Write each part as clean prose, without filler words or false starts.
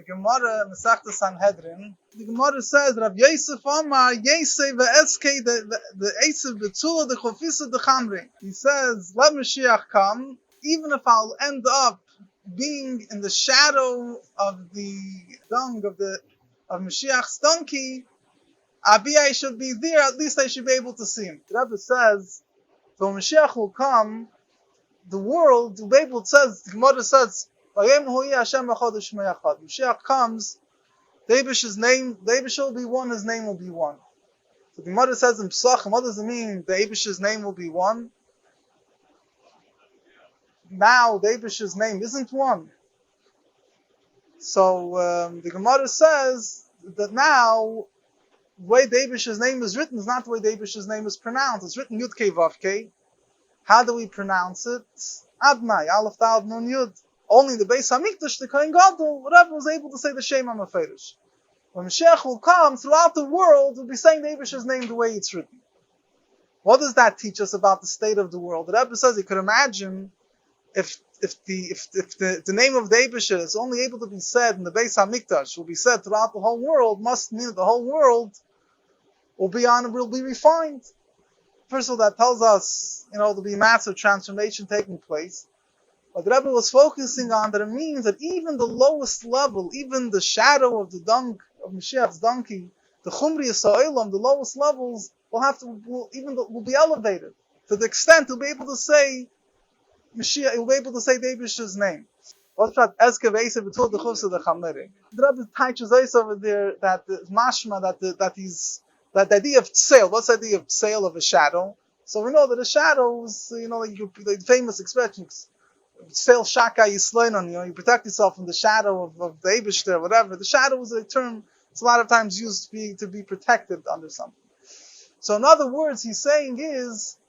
the Gemara Masechta Sanhedrin, the Gemara says Rav Yosef Amar Yesei ve'eske the Esav Betula the Chofisa the Chamri. He says, let Moshiach come, even if I'll end up being in the shadow of the dung of Moshiach's donkey, I should be there. At least I should be able to see him. The Rebbe says, so Moshiach will come, the world, the Bible says, the Gemara says, Moshiach comes, the Eibish's name, the Eibish will be one, his name will be one. So the Gemara says in Pesachim, what does it mean the Eibish's name will be one? Now the Eibish's name isn't one. So the Gemara says that now the way the Eibish's name is written is not the way the Eibish's name is pronounced. It's written Yud Kei Vav Kei. How do we pronounce it? Adnai, Aleph Dalet Nun Yud. Only the Beis Hamikdash, the Kohen Gadol, whatever, was able to say the Shem HaMeferish. When Mashiach will come, throughout the world, we'll be saying the Eibish's name the way it's written. What does that teach us about the state of the world? The Rebbe says you could imagine if the name of the Eibish is only able to be said in the Beis Hamikdash, will be said throughout the whole world, must mean that the whole world will be refined. First of all, that tells us, there'll be massive transformation taking place. But the Rebbe was focusing on that it means that even the lowest level, even the shadow of the dung of Mashiach's donkey, the Chumriyas Ha'olam, the lowest levels will be elevated to the extent he'll be able to say Mashiach, he'll be able to say the Eibish's name. What's that? Eske Ve'esav Betul the Chufsa the Chameri. The Rebbe teaches us over there that the mashma that the idea of tseil. What's the idea of tseil of a shadow? So we know that a shadow is, the famous expression, tseil shaka yisleinon, you protect yourself from the shadow of the Eibush there, whatever. The shadow is a term, it's a lot of times used to be protected under something. So in other words, he's saying is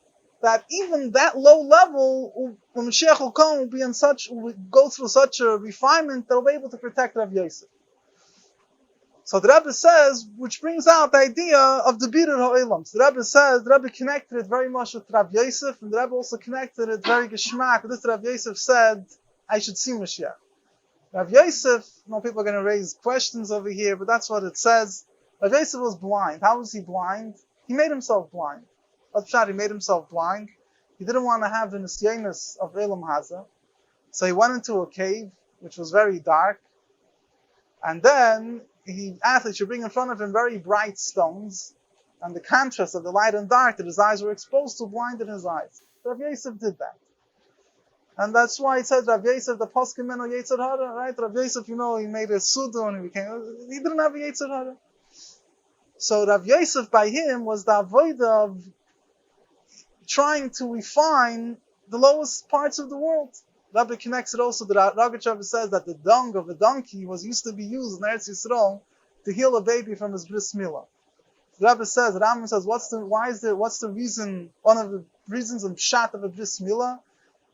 that even that low level, when Mashiach will come, will go through such a refinement that will be able to protect Rav Yosef. So the Rebbe says, which brings out the idea of the Birur Ha'olam. So the Rebbe connected it very much with Rav Yosef, and the Rebbe also connected it very geschmack. This Rav Yosef said, I should see Moshiach. Rav Yosef, people are going to raise questions over here, but that's what it says. Rav Yosef was blind. How was he blind? He made himself blind. He made himself blind. He didn't want to have the nisyanis of Elam Haza. So he went into a cave, which was very dark, and then he asked that you bring in front of him very bright stones, and the contrast of the light and dark that his eyes were exposed to blinded his eyes. Rav Yosef did that. And that's why it says Rav Yosef, the poskim meno Yetzer Hara, right? Rav Yosef, he made a sudo and he didn't have a Yetzer Hara. So Rav Yosef, by him, was the avodah of trying to refine the lowest parts of the world. Rabbi connects it also that Rogachover says that the dung of a donkey used to be used in Eretz Yisrael to heal a baby from his bris milah. The Rabbi says, Rambam says, what's the reason, one of the reasons of pshat of a bris milah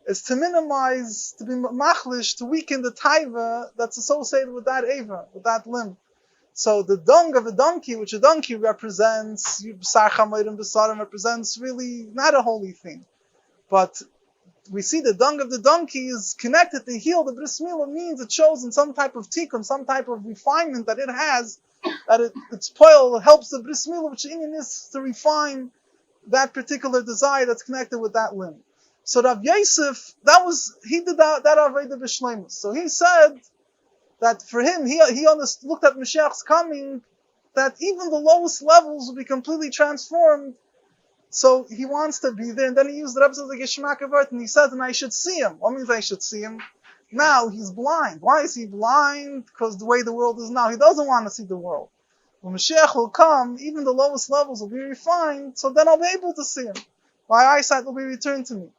is to minimize, to be machlish, to weaken the taiva that's associated with that eva, with that limb. So the dung of a donkey, which a donkey represents, represents really not a holy thing. But we see the dung of the donkey is connected to heal the bris milah, means it shows in some type of tikkun, some type of refinement that it has, that its poil helps the bris milah, which in is to refine that particular desire that's connected with that limb. So Rav Yosef, he did that avodah b'shleimus. So he said that for him, he looked at Mashiach's coming, that even the lowest levels will be completely transformed. So he wants to be there, and then he used the Rebbe says like Yishmak Avart, and he says, and I should see him. What means I should see him? Now he's blind. Why is he blind? Because the way the world is now, he doesn't want to see the world. When Mashiach will come, even the lowest levels will be refined, so then I'll be able to see him. My eyesight will be returned to me.